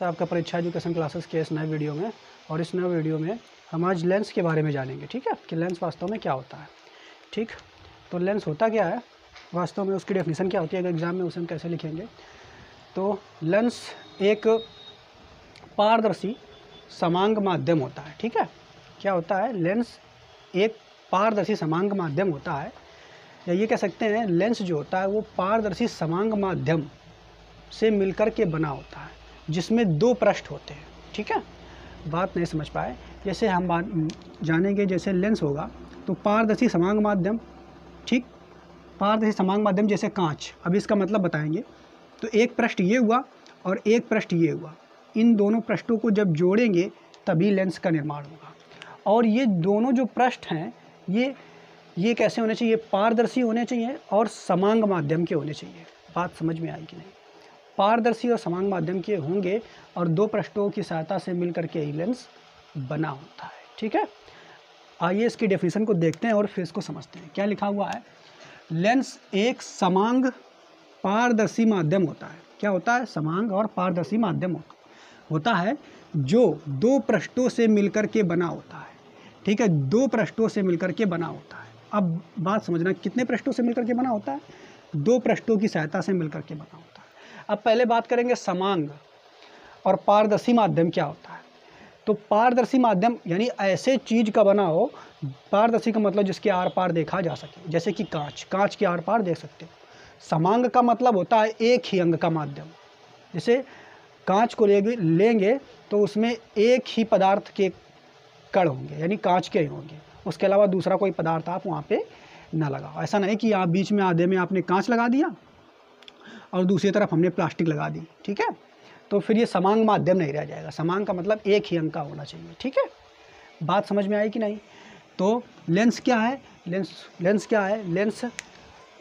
स्वागत है आपका परीक्षा एजुकेशन क्लासेस के इस नए वीडियो में। और इस नए वीडियो में हम आज लेंस के बारे में जानेंगे, ठीक है, कि लेंस वास्तव में क्या होता है। ठीक, तो लेंस होता क्या है वास्तव में, उसकी डेफिनेशन क्या होती है, अगर एग्जाम में उसे हम कैसे लिखेंगे। तो लेंस एक पारदर्शी समांग माध्यम होता है। ठीक है, क्या होता है, लेंस एक पारदर्शी समांग माध्यम होता है, या ये कह सकते हैं लेंस जो होता है वो पारदर्शी समांग माध्यम से मिलकर के बना होता है, जिसमें दो पृष्ठ होते हैं। ठीक है, बात नहीं समझ पाए, जैसे हम बात जानेंगे, जैसे लेंस होगा तो पारदर्शी समांग माध्यम, ठीक, पारदर्शी समांग माध्यम जैसे कांच। अब इसका मतलब बताएंगे, तो एक पृष्ठ ये हुआ और एक पृष्ठ ये हुआ, इन दोनों पृष्ठों को जब जोड़ेंगे तभी लेंस का निर्माण होगा। और ये दोनों जो पृष्ठ हैं ये कैसे होने चाहिए, पारदर्शी होने चाहिए और समांग माध्यम के होने चाहिए। बात समझ में आई कि नहीं, पारदर्शी और समांग माध्यम के होंगे और दो पृष्ठों की सहायता से मिलकर के ही लेंस बना होता है। ठीक है, आइए इसकी डेफिनेशन को देखते हैं और फिर इसको समझते हैं। क्या लिखा हुआ है, लेंस एक समांग पारदर्शी माध्यम होता है। क्या होता है, समांग और पारदर्शी माध्यम होता है जो दो पृष्ठों से मिलकर के बना होता है। ठीक है, दो पृष्ठों से मिलकर के बना होता है। अब बात समझना, कितने पृष्ठों से मिलकर के बना होता है, दो पृष्ठों की सहायता से मिलकर के बना होता है। अब पहले बात करेंगे समांग और पारदर्शी माध्यम क्या होता है। तो पारदर्शी माध्यम यानी ऐसे चीज का बना हो, पारदर्शी का मतलब जिसके आर पार देखा जा सके, जैसे कि कांच के आर पार देख सकते हो। समांग का मतलब होता है एक ही अंग का माध्यम, जैसे कांच को लेंगे तो उसमें एक ही पदार्थ के कण होंगे, यानी कांच के ही होंगे, उसके अलावा दूसरा कोई पदार्थ आप वहाँ पे ना लगाओ। ऐसा नहीं कि आप बीच में आधे में आपने कांच लगा दिया और दूसरी तरफ हमने प्लास्टिक लगा दी। ठीक है, तो फिर ये समांग माध्यम नहीं रह जाएगा। समांग का मतलब एक ही अंग का होना चाहिए। ठीक है, बात समझ में आई कि नहीं। तो लेंस क्या है, लेंस क्या है, लेंस,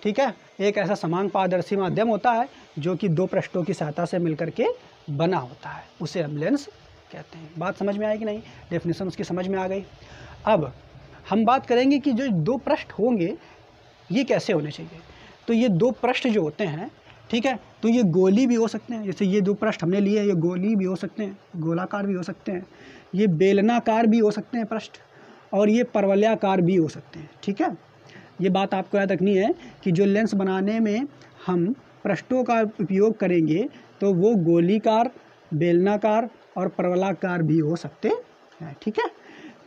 ठीक है, एक ऐसा समांग पारदर्शी माध्यम होता है जो कि दो पृष्ठों की सहायता से मिलकर के बना होता है, उसे हम लेंस कहते हैं। बात समझ में आई कि नहीं, डेफिनेशन उसकी समझ में आ गई। अब हम बात करेंगे कि जो दो पृष्ठ होंगे ये कैसे होने चाहिए। तो ये दो पृष्ठ जो होते हैं, ठीक है, तो ये गोली भी हो सकते हैं, जैसे ये दो पृष्ठ हमने लिए, ये गोली भी हो सकते हैं, गोलाकार भी हो सकते हैं, ये बेलनाकार भी हो सकते हैं पृष्ठ, और ये परवलयाकार भी हो सकते हैं। ठीक है, ये बात आपको याद रखनी है कि जो लेंस बनाने में हम पृष्ठों का उपयोग करेंगे तो वो गोलीकार, बेलनाकार और परवलयाकार भी हो सकते हैं। ठीक है,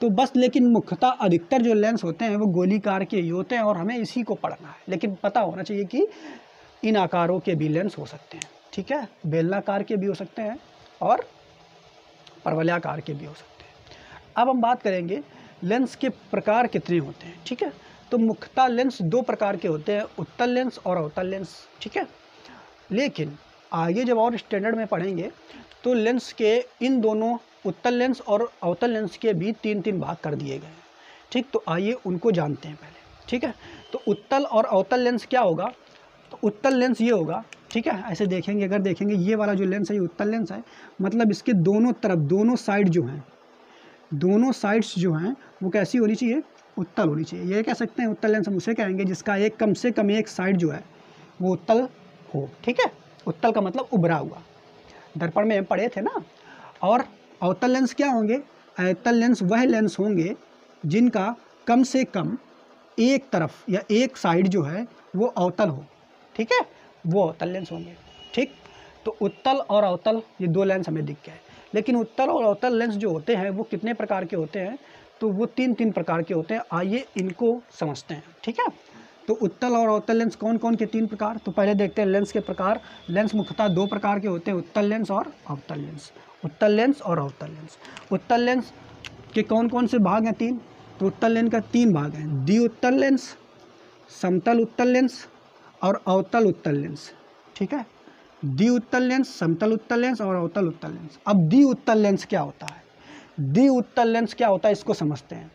तो बस, लेकिन मुख्यतः अधिकतर जो लेंस होते हैं वो गोलीकार के ही होते हैं और हमें इसी को पढ़ना है। लेकिन पता होना चाहिए कि इन आकारों के भी लेंस हो सकते हैं। ठीक है, बेलनाकार के भी हो सकते हैं और परवलयाकार के भी हो सकते हैं। अब हम बात करेंगे लेंस के प्रकार कितने होते हैं। ठीक है, तो मुख्यतः लेंस दो प्रकार के होते हैं, उत्तल लेंस और अवतल लेंस। ठीक है, लेकिन आगे जब और स्टैंडर्ड में पढ़ेंगे तो लेंस के इन दोनों उत्तल लेंस और अवतल लेंस के भी तीन तीन भाग कर दिए गए हैं। ठीक, तो आइए उनको जानते हैं पहले। ठीक है, तो उत्तल और अवतल लेंस क्या होगा, तो उत्तल लेंस ये होगा, ठीक है, ऐसे देखेंगे, अगर देखेंगे ये वाला जो लेंस है ये उत्तल लेंस है, मतलब इसके दोनों तरफ, दोनों साइड जो हैं, दोनों साइड्स जो हैं वो कैसी होनी चाहिए, उत्तल होनी चाहिए। ये कह सकते हैं उत्तल लेंस हम उसे कहेंगे जिसका एक कम से कम एक साइड जो है वो उत्तल हो। ठीक है, उत्तल का मतलब उभरा हुआ, दर्पण में हम पढ़े थे ना। और अवतल लेंस क्या होंगे, अवतल लेंस वह लेंस होंगे जिनका कम से कम एक तरफ या एक साइड जो है वो अवतल हो। ठीक है, वो अवतल लेंस होंगे। ठीक, तो उत्तल और अवतल ये दो लेंस हमें दिख गए। लेकिन उत्तल और अवतल लेंस जो होते हैं वो कितने प्रकार के होते हैं, तो वो तीन तीन प्रकार के होते हैं। आइए इनको समझते हैं। ठीक है, तो उत्तल और अवतल लेंस कौन कौन के तीन प्रकार, तो पहले देखते हैं लेंस के प्रकार। लेंस मुख्यतः दो प्रकार के होते हैं, उत्तल लेंस और अवतल लेंस। उत्तल लेंस और अवतल लेंस, उत्तल लेंस के कौन कौन से भाग हैं, तीन। तो उत्तल लेंस का तीन भाग हैं, द्विउत्तल लेंस, समतल उत्तल लेंस और अवतल उत्तल लेंस। ठीक है, द्विउत्तल लेंस, समतल उत्तल लेंस और अवतल उत्तल लेंस। अब द्विउत्तल लेंस क्या होता है, द्विउत्तल लेंस क्या होता है इसको समझते हैं।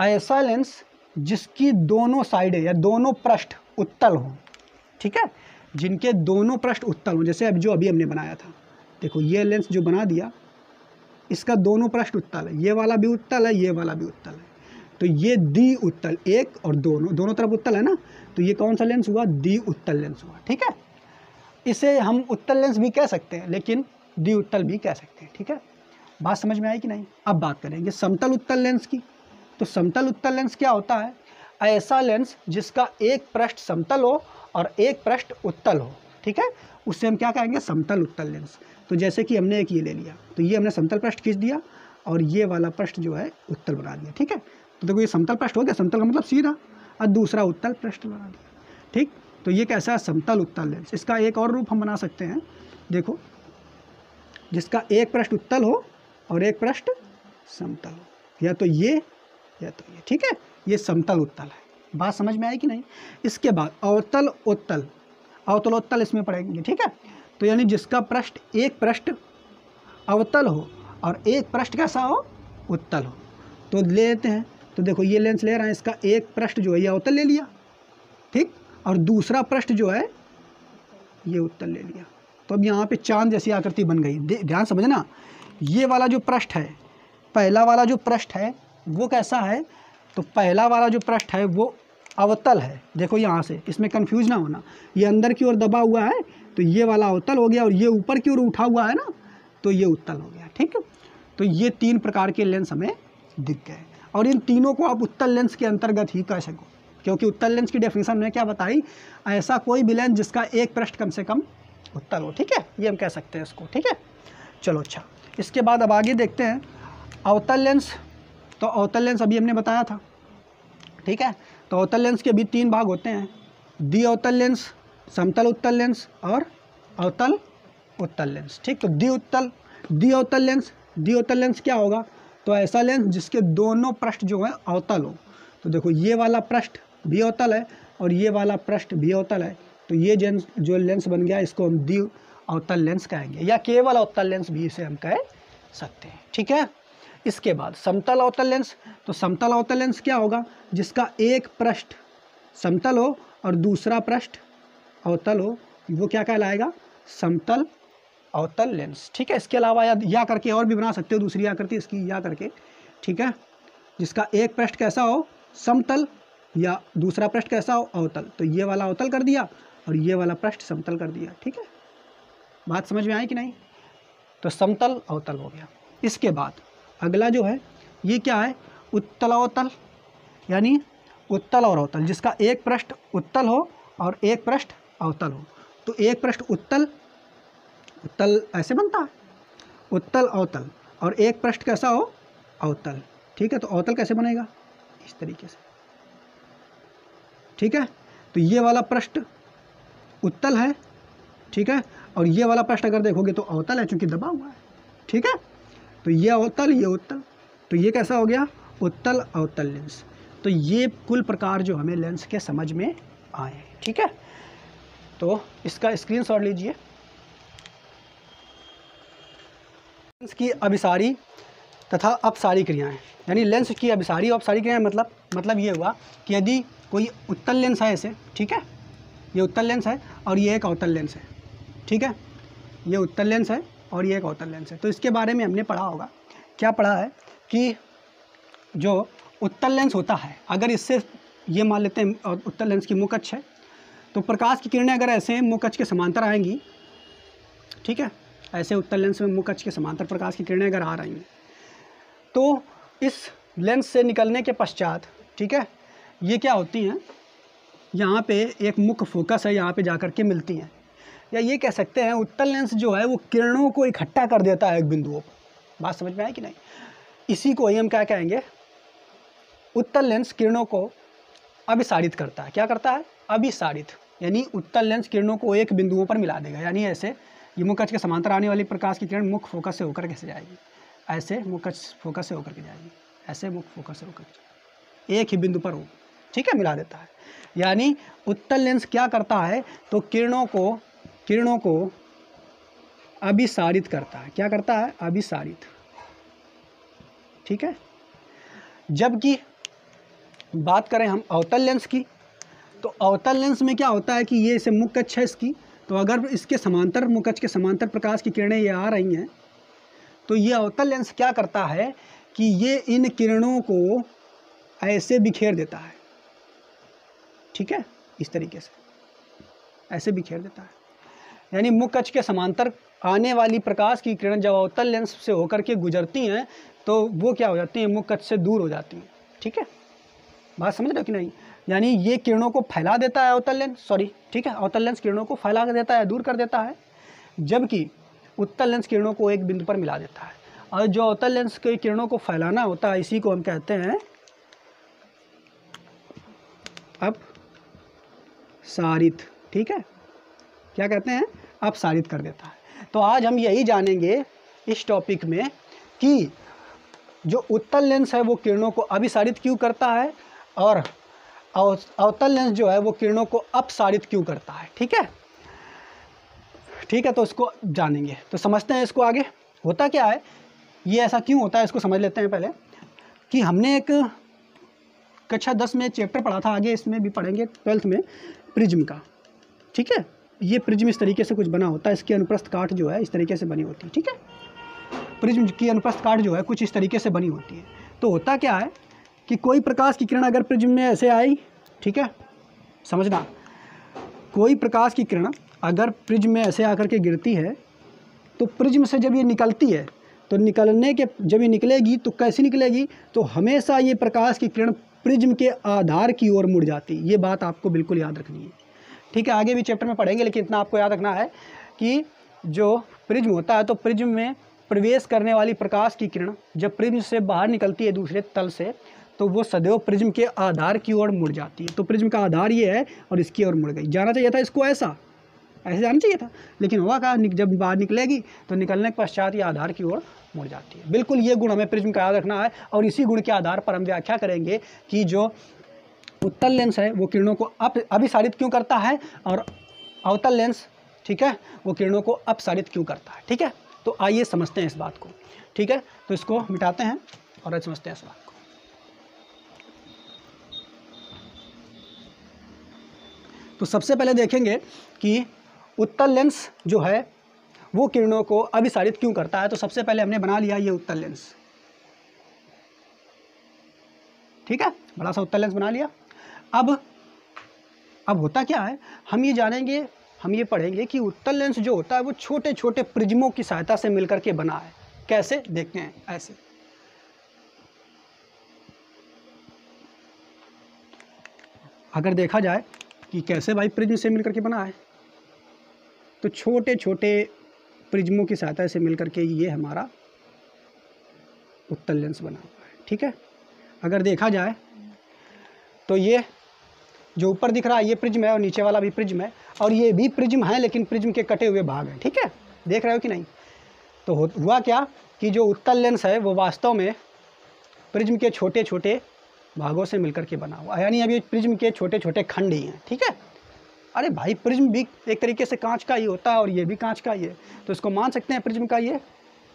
ऐसा लेंस जिसकी दोनों साइडें या दोनों पृष्ठ उत्तल हों। ठीक है, जिनके दोनों पृष्ठ उत्तल हों, जैसे अभी हमने बनाया था, देखो ये लेंस जो बना दिया इसका दोनों पृष्ठ उत्तल है, ये वाला भी उत्तल है, ये वाला भी उत्तल है, तो ये द्विउत्तल, एक और दोनों तरफ उत्तल है ना, तो ये कौन सा लेंस हुआ, द्विउत्तल लेंस हुआ। ठीक है, इसे हम उत्तल लेंस भी कह सकते हैं, लेकिन द्विउत्तल भी कह सकते हैं। ठीक है, बात समझ में आई कि नहीं। अब बात करेंगे समतल उत्तल लेंस की। तो समतल उत्तल लेंस क्या होता है? ऐसा लेंस जिसका एक पृष्ठ समतल हो और एक पृष्ठ उत्तल हो। ठीक है, उससे हम क्या कहेंगे? समतल उत्तल लेंस। तो जैसे कि हमने एक ये ले लिया, तो ये हमने समतल पृष्ठ खींच दिया और ये वाला पृष्ठ जो है उत्तल बना दिया। ठीक है, तो देखो ये समतल पृष्ठ हो गया, समतल का मतलब सीधा, और दूसरा उत्तल पृष्ठ बना दिया। ठीक, तो ये कैसा है? समतल उत्तल लेंस। इसका एक और रूप हम बना सकते हैं, देखो, जिसका एक पृष्ठ उत्तल हो और एक पृष्ठ समतल हो, या तो ये या तो ये। ठीक है, ये समतल उत्तल है। बात समझ में आई कि नहीं। इसके बाद अवतल उत्तल, अवतल उत्तल इसमें पढ़ेंगे। ठीक है, तो यानी जिसका पृष्ठ एक पृष्ठ अवतल हो और एक पृष्ठ कैसा हो? उत्तल हो। तो ले लेते हैं, तो देखो ये लेंस ले रहे हैं, इसका एक पृष्ठ जो है ये अवतल ले लिया, ठीक, और दूसरा पृष्ठ जो है ये उत्तल ले लिया। तो अब यहाँ पे चांद जैसी आकृति बन गई। ध्यान समझना, ये वाला जो पृष्ठ है, पहला वाला जो पृष्ठ है वो कैसा है? तो पहला वाला जो पृष्ठ है वो अवतल है। देखो यहाँ से, इसमें कंफ्यूज ना होना, ये अंदर की ओर दबा हुआ है तो ये वाला अवतल हो गया, और ये ऊपर की ओर उठा हुआ है ना तो ये उत्तल हो गया। ठीक है, तो ये तीन प्रकार के लेंस हमें दिख गए, और इन तीनों को आप उत्तल लेंस के अंतर्गत ही कह सको, क्योंकि उत्तल लेंस की डेफिनेशन में क्या बताई? ऐसा कोई भी लेंस जिसका एक पृष्ठ कम से कम उत्तल हो। ठीक है, ये हम कह सकते हैं इसको। ठीक है, चलो अच्छा, इसके बाद अब आगे देखते हैं अवतल लेंस। तो अवतल लेंस अभी हमने बताया था। ठीक है, तो अवतल लेंस के भी तीन भाग होते हैं, द्विअवतल लेंस, समतल उत्तल लेंस और अवतल उत्तल लेंस। ठीक, तो द्विअवतल लेंस, द्विअवतल लेंस क्या होगा? तो ऐसा लेंस जिसके दोनों पृष्ठ जो है अवतल हो। तो देखो ये वाला पृष्ठ भी अवतल है और ये वाला पृष्ठ भी अवतल है, तो ये जो लेंस बन गया इसको हम द्विअवतल लेंस कहेंगे, या केवल अवतल लेंस भी इसे हम कह सकते हैं। ठीक है, इसके बाद समतल अवतल लेंस। तो समतल अवतल लेंस क्या होगा? जिसका एक पृष्ठ समतल हो और दूसरा पृष्ठ अवतल हो, वो क्या कहलाएगा? समतल अवतल लेंस। ठीक है, इसके अलावा या करके और भी बना सकते हो दूसरी आकृति इसकी, या करके। ठीक है, जिसका एक पृष्ठ कैसा हो? समतल, या दूसरा पृष्ठ कैसा हो? अवतल। तो ये वाला अवतल कर दिया और ये वाला पृष्ठ समतल कर दिया। ठीक है, बात समझ में आई कि नहीं। तो समतल अवतल हो गया। इसके बाद अगला जो है ये क्या है? उत्तल अवतल, यानी उत्तल और अवतल, जिसका एक पृष्ठ उत्तल हो और एक पृष्ठ अवतल हो। तो एक पृष्ठ उत्तल, उत्तल ऐसे बनता है, उत्तल अवतल, और एक पृष्ठ कैसा हो? अवतल। ठीक है, तो अवतल कैसे बनेगा? इस तरीके से। ठीक है, तो ये वाला पृष्ठ उत्तल है, ठीक है, और ये वाला पृष्ठ अगर देखोगे तो अवतल है क्योंकि दबा हुआ है। ठीक है, तो ये अवतल, ये उत्तल, तो ये कैसा हो गया? उत्तल अवतल लेंस। तो ये कुल प्रकार जो हमें लेंस के समझ में आए हैं। ठीक है, तो इसका स्क्रीनशॉट लीजिए। लेंस की अभिसारी तथा अपसारी क्रियाएं, यानी लेंस की अभिसारी और अपसारी क्रियाएं मतलब ये हुआ कि यदि कोई उत्तल लेंस है ऐसे, ठीक है, ये उत्तल लेंस है और ये एक अवतल लेंस है। ठीक है, ये उत्तल लेंस है और ये एक अवतल लेंस है। तो इसके बारे में हमने पढ़ा होगा, क्या पढ़ा है कि जो उत्तल लेंस होता है, अगर इससे ये मान लेते हैं उत्तल लेंस की मुख अक्ष है, तो प्रकाश की किरणें अगर ऐसे मुख अक्ष के समांतर आएंगी, ठीक है, ऐसे उत्तल लेंस में मुख अक्ष के समांतर प्रकाश की किरणें अगर आ रही हैं, तो इस लेंस से निकलने के पश्चात, ठीक है, ये क्या होती हैं, यहाँ पे एक मुख्य फोकस है, यहाँ पे जाकर के मिलती हैं, या ये कह सकते हैं उत्तल लेंस जो है वो किरणों को इकट्ठा कर देता है एक बिंदुओं पर। बात समझ में आई कि नहीं। इसी को ही हम क्या कहेंगे? उत्तल लेंस किरणों को अभिसारित करता है। क्या करता है? अभिसारित, यानी उत्तल लेंस किरणों को एक बिंदुओं पर मिला देगा। यानी ऐसे ये मुख्य अक्ष के समांतर आने वाली प्रकाश की किरण मुख्य फोकस से होकर कैसे जाएगी? ऐसे मुख्य अक्ष फोकस से होकर के जाएगी, ऐसे मुख्य फोकस से होकर के एक ही बिंदु पर हो, ठीक है, मिला देता है। यानी उत्तल लेंस क्या करता है? तो किरणों को अभिसारित करता है। क्या करता है? अभिसारित। ठीक है, जबकि बात करें हम अवतल लेंस की, तो अवतल लेंस में क्या होता है कि ये इसे मुख्य अक्ष है इसकी, तो अगर इसके समांतर मुख्य अक्ष के समांतर प्रकाश की किरणें ये आ रही हैं, तो ये अवतल लेंस क्या करता है कि ये इन किरणों को ऐसे बिखेर देता है। ठीक है, इस तरीके से ऐसे बिखेर देता है। यानी मुख्य अक्ष के समांतर आने वाली प्रकाश की किरण जब अवतल लेंस से होकर के गुजरती हैं तो वो क्या हो जाती हैं, मुख्य अक्ष से दूर हो जाती हैं। ठीक है, बात समझ रहे हो कि नहीं? यानी ये किरणों को फैला देता है अवतल लेंस, ठीक है, अवतल लेंस किरणों को फैला देता है, दूर कर देता है, जबकि उत्तल लेंस किरणों को एक बिंदु पर मिला देता है। और जो अवतल लेंस के किरणों को फैलाना होता है इसी को हम कहते हैं अपसारित। ठीक है, क्या कहते हैं? अपसारित कर देता है। तो आज हम यही जानेंगे इस टॉपिक में कि जो उत्तल लेंस है वो किरणों को अभिसारित क्यों करता है और अवतल लेंस जो है वो किरणों को अपसारित क्यों करता है। ठीक है, ठीक है, तो इसको जानेंगे। तो समझते हैं इसको आगे होता क्या है, ये ऐसा क्यों होता है इसको समझ लेते हैं पहले। कि हमने एक कक्षा 10 में चैप्टर पढ़ा था, आगे इसमें भी पढ़ेंगे 12th में, प्रिज्म का। ठीक है, ये प्रिज्म इस तरीके से कुछ बना होता है, इसकी अनुप्रस्थ काट जो है इस तरीके से बनी होती है। ठीक है, प्रिज्म की अनुप्रस्थ काट जो है कुछ इस तरीके से बनी होती है। तो होता क्या है कि कोई प्रकाश की किरण अगर प्रिज्म में ऐसे आई, ठीक है, समझना, कोई प्रकाश की किरण अगर प्रिज्म में ऐसे आकर के गिरती है तो प्रिज्म से जब ये निकलती है तो जब ये निकलेगी तो कैसी निकलेगी, तो हमेशा ये प्रकाश की किरण प्रिज्म के आधार की ओर मुड़ जाती है। ये बात आपको बिल्कुल याद रखनी है। ठीक है, आगे भी चैप्टर में पढ़ेंगे, लेकिन इतना आपको याद रखना है कि जो प्रिज्म होता है तो प्रिज्म में प्रवेश करने वाली प्रकाश की किरण जब प्रिज्म से बाहर निकलती है दूसरे तल से, तो वो सदैव प्रिज्म के आधार की ओर मुड़ जाती है। तो प्रिज्म का आधार ये है और इसकी ओर मुड़ गई। जाना चाहिए था इसको ऐसे जाना चाहिए था, लेकिन हुआ क्या, जब बाहर निकलेगी तो निकलने के पश्चात ये आधार की ओर मुड़ जाती है। बिल्कुल ये गुण हमें प्रिज्म का याद रखना है और इसी गुण के आधार पर हम व्याख्या करेंगे कि जो उत्तल लेंस है वो किरणों को अभिसारित क्यों करता है और अवतल लेंस, ठीक है, वो किरणों को अपसारित क्यों करता है। ठीक है, तो आइए समझते हैं इस बात को। ठीक है, तो इसको मिटाते हैं और आज समझते हैं इस बात को। तो सबसे पहले देखेंगे कि उत्तल लेंस जो है वो किरणों को अभिसारित क्यों करता है। तो सबसे पहले हमने बना लिया ये उत्तल लेंस। ठीक है, बड़ा सा उत्तल लेंस बना लिया। अब होता क्या है, हम ये जानेंगे, हम ये पढ़ेंगे कि उत्तल लेंस जो होता है वो छोटे छोटे प्रिज्मों की सहायता से मिलकर के बना है। कैसे, देखते हैं। ऐसे अगर देखा जाए कि कैसे भाई प्रिज्म से मिलकर के बना है, तो छोटे छोटे प्रिज्मों की सहायता से मिलकर के ये हमारा उत्तल लेंस बना हुआ है। ठीक है, अगर देखा जाए तो ये जो ऊपर दिख रहा है ये प्रिज्म है और नीचे वाला भी प्रिज्म है और ये भी प्रिज्म है, लेकिन प्रिज्म के कटे हुए भाग हैं। ठीक है, देख रहे हो कि नहीं? तो हुआ क्या कि जो उत्तल लेंस है वो वास्तव में प्रिज्म के छोटे छोटे भागों से मिलकर के बना हुआ है, यानी अभी प्रिज्म के छोटे छोटे खंड ही हैं। ठीक है, अरे भाई प्रिज्म भी एक तरीके से कांच का ही होता है और ये भी कांच का ही है, तो इसको मान सकते हैं प्रिज्म का ये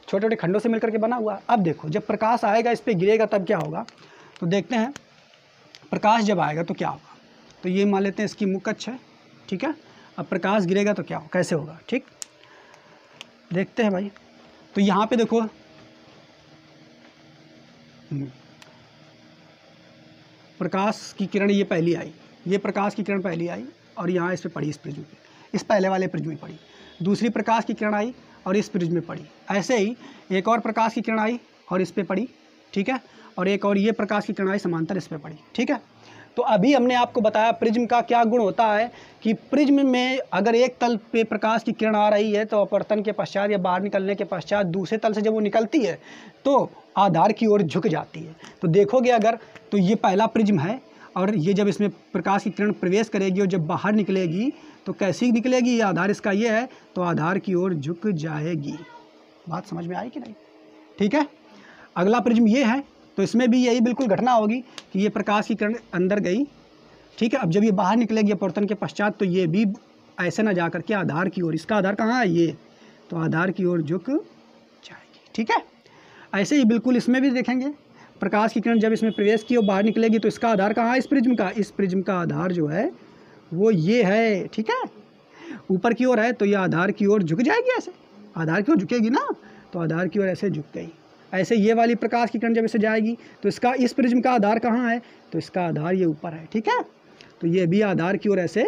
छोटे छोटे खंडों से मिलकर के बना हुआ है। अब देखो जब प्रकाश आएगा इस पर गिरेगा तब क्या होगा, तो देखते हैं प्रकाश जब आएगा तो क्या होगा। तो ये मान लेते हैं इसकी मुख्य अक्ष है। ठीक है, अब प्रकाश गिरेगा तो क्या हो, कैसे होगा, ठीक, देखते हैं भाई। तो यहाँ पे देखो प्रकाश की किरण ये पहली आई, ये प्रकाश की किरण पहली आई और यहाँ इस पे पड़ी, इस प्रिज्म पे, इस पहले वाले प्रिज्म में पड़ी। दूसरी प्रकाश की किरण आई और इस प्रिज्म में पड़ी। ऐसे ही एक और प्रकाश की किरण आई और इस पे पड़ी। ठीक है, और एक और ये प्रकाश की किरण आई समांतर इस पे पड़ी। ठीक है, तो अभी हमने आपको बताया प्रिज्म का क्या गुण होता है कि प्रिज्म में अगर एक तल पे प्रकाश की किरण आ रही है तो अपवर्तन के पश्चात या बाहर निकलने के पश्चात दूसरे तल से जब वो निकलती है तो आधार की ओर झुक जाती है। तो देखोगे अगर, तो ये पहला प्रिज्म है और ये जब इसमें प्रकाश की किरण प्रवेश करेगी और जब बाहर निकलेगी तो कैसी निकलेगी, ये आधार इसका ये है तो आधार की ओर झुक जाएगी। बात समझ में आई कि नहीं? ठीक है, अगला प्रिज्म ये है, तो इसमें भी यही बिल्कुल घटना होगी कि ये प्रकाश की किरण अंदर गई। ठीक है, अब जब ये बाहर निकलेगी अपवर्तन के पश्चात तो ये भी ऐसे ना जा करके आधार की ओर, इसका आधार कहाँ है ये, तो आधार की ओर झुक जाएगी। ठीक है, ऐसे ही बिल्कुल इसमें भी देखेंगे प्रकाश की किरण जब इसमें प्रवेश की और बाहर निकलेगी तो इसका आधार कहाँ है, इस प्रिज्म का, इस प्रिज्म का आधार जो है वो ये है। ठीक है, ऊपर की ओर है तो ये आधार की ओर झुक जाएगी, ऐसे आधार की ओर झुकेगी ना, तो आधार की ओर ऐसे झुक गई। ऐसे ये वाली प्रकाश की किरण जब इसे जाएगी तो इसका, इस प्रिज्म का आधार कहाँ है, तो इसका आधार ये ऊपर है। ठीक है, तो ये भी आधार की ओर ऐसे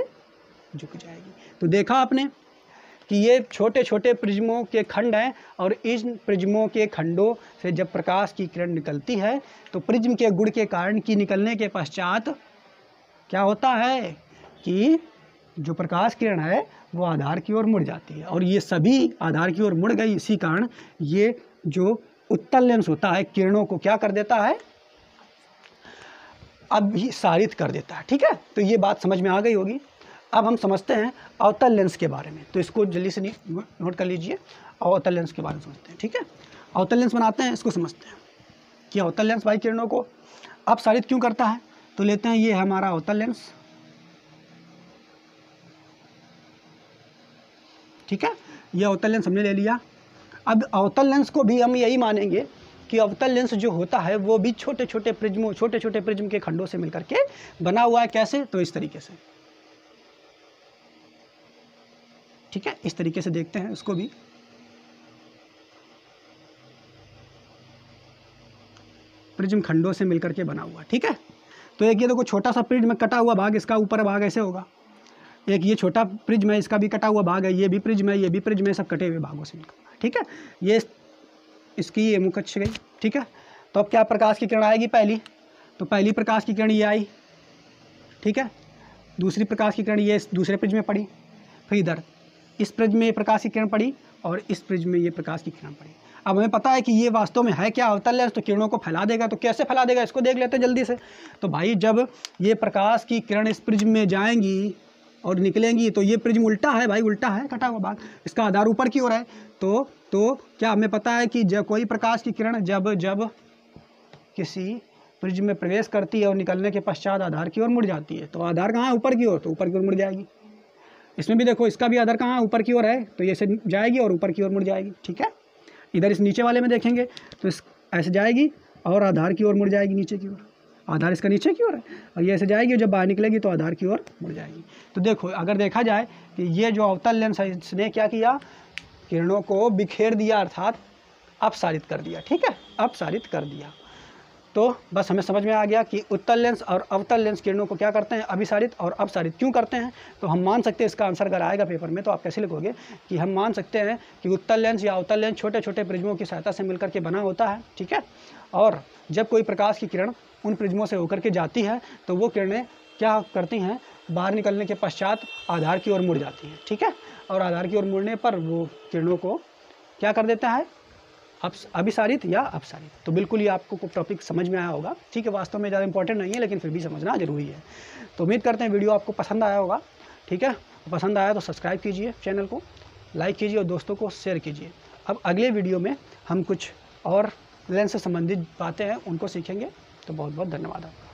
झुक जाएगी। तो देखा आपने कि ये छोटे छोटे प्रिज्मों के खंड हैं और इन प्रिज्मों के खंडों से जब प्रकाश की किरण निकलती है तो प्रिज्म के गुण के कारण की निकलने के पश्चात क्या होता है कि जो प्रकाश किरण है वो आधार की ओर मुड़ जाती है, और ये सभी आधार की ओर मुड़ गई। इसी कारण ये जो उत्तल लेंस होता है किरणों को क्या कर देता है, अभिसारित कर देता है। ठीक है, तो ये बात समझ में आ गई होगी। अब हम समझते हैं अवतल लेंस के बारे में, तो इसको जल्दी से नोट कर लीजिए। अवतल लेंस के बारे में समझते हैं। ठीक है, अवतल लेंस बनाते हैं, इसको समझते हैं कि अवतल लेंस बाह्य किरणों को अपसारित क्यों करता है। तो लेते हैं ये हमारा अवतल लेंस। ठीक है, ये अवतल लेंस हमने ले लिया। अब अवतल लेंस को भी हम यही मानेंगे कि अवतल लेंस जो होता है वो भी छोटे छोटे प्रिज्म के खंडों से मिलकर के बना हुआ है। कैसे, तो इस तरीके से। ठीक है, इस तरीके से देखते हैं उसको भी। प्रिज्म खंडों से मिलकर के बना हुआ। ठीक है, तो एक ये देखो छोटा सा प्रिज्म कटा हुआ भाग, इसका ऊपर भाग ऐसे होगा। एक ये छोटा प्रिज्म है, इसका भी कटा हुआ भाग है, ये भी प्रिज्म है, ये भी प्रिज्म है, सब कटे हुए भागों से निकलना है। ठीक है, ये इसकी ये मुँह कच्छ गई। ठीक है, तो अब क्या प्रकाश की किरण आएगी पहली, तो पहली प्रकाश की किरण ये आई। ठीक है, दूसरी प्रकाश की किरण ये दूसरे प्रिज्म में पड़ी, फिर इधर इस प्रिज्म में ये प्रकाश की किरण पड़ी और इस प्रिज्म में ये प्रकाश की किरण पड़ी। अब हमें पता है कि ये वास्तव में है क्या, अवतल लेंस, तो किरणों को फैला देगा। तो कैसे फैला देगा, इसको देख लेते हैं जल्दी से। तो भाई जब ये प्रकाश की किरण इस प्रिज्म में जाएंगी और निकलेंगी तो ये प्रिज्म उल्टा है भाई, उल्टा है, कटा हुआ भाग, इसका आधार ऊपर की ओर है। तो क्या हमें पता है कि जब कोई प्रकाश की किरण जब किसी प्रिज्म में प्रवेश करती है और निकलने के पश्चात आधार की ओर मुड़ जाती है, तो आधार कहाँ है, ऊपर की ओर, तो ऊपर की ओर मुड़ जाएगी। इसमें भी देखो इसका भी आधार कहाँ है, ऊपर की ओर है, तो ये से जाएगी और ऊपर की ओर मुड़ जाएगी। ठीक है, इधर इस नीचे वाले में देखेंगे तो इस ऐसे जाएगी और आधार की ओर मुड़ जाएगी नीचे की ओर। आधार इसका नीचे की ओर है और ये ऐसे जाएगी और जब बाहर निकलेगी तो आधार की ओर मुड़ जाएगी। तो देखो अगर देखा जाए कि ये जो अवतल लेंस है इसने क्या किया, किरणों को बिखेर दिया, अर्थात अपसारित कर दिया। ठीक है, अपसारित कर दिया। तो बस हमें समझ में आ गया कि उत्तल लेंस और अवतल लेंस किरणों को क्या करते हैं, अभिसारित और अपसारित क्यों करते हैं। तो हम मान सकते हैं, इसका आंसर अगर आएगा पेपर में तो आप कैसे लिखोगे कि हम मान सकते हैं कि उत्तल लेंस या अवतल लेंस छोटे छोटे प्रिज्मों की सहायता से मिलकर के बना होता है। ठीक है, और जब कोई प्रकाश की किरण उन प्रिज्मों से होकर के जाती है तो वो किरणें क्या करती हैं, बाहर निकलने के पश्चात आधार की ओर मुड़ जाती हैं। ठीक है, और आधार की ओर मुड़ने पर वो किरणों को क्या कर देता है, अभिसारित या अपसारित। तो बिल्कुल ये आपको टॉपिक समझ में आया होगा। ठीक है, वास्तव में ज़्यादा इंपॉर्टेंट नहीं है लेकिन फिर भी समझना जरूरी है। तो उम्मीद करते हैं वीडियो आपको पसंद आया होगा। ठीक है, पसंद आया तो सब्सक्राइब कीजिए, चैनल को लाइक कीजिए और दोस्तों को शेयर कीजिए। अब अगले वीडियो में हम कुछ और लेंस से संबंधित बातें हैं उनको सीखेंगे। तो बहुत बहुत धन्यवाद आपका।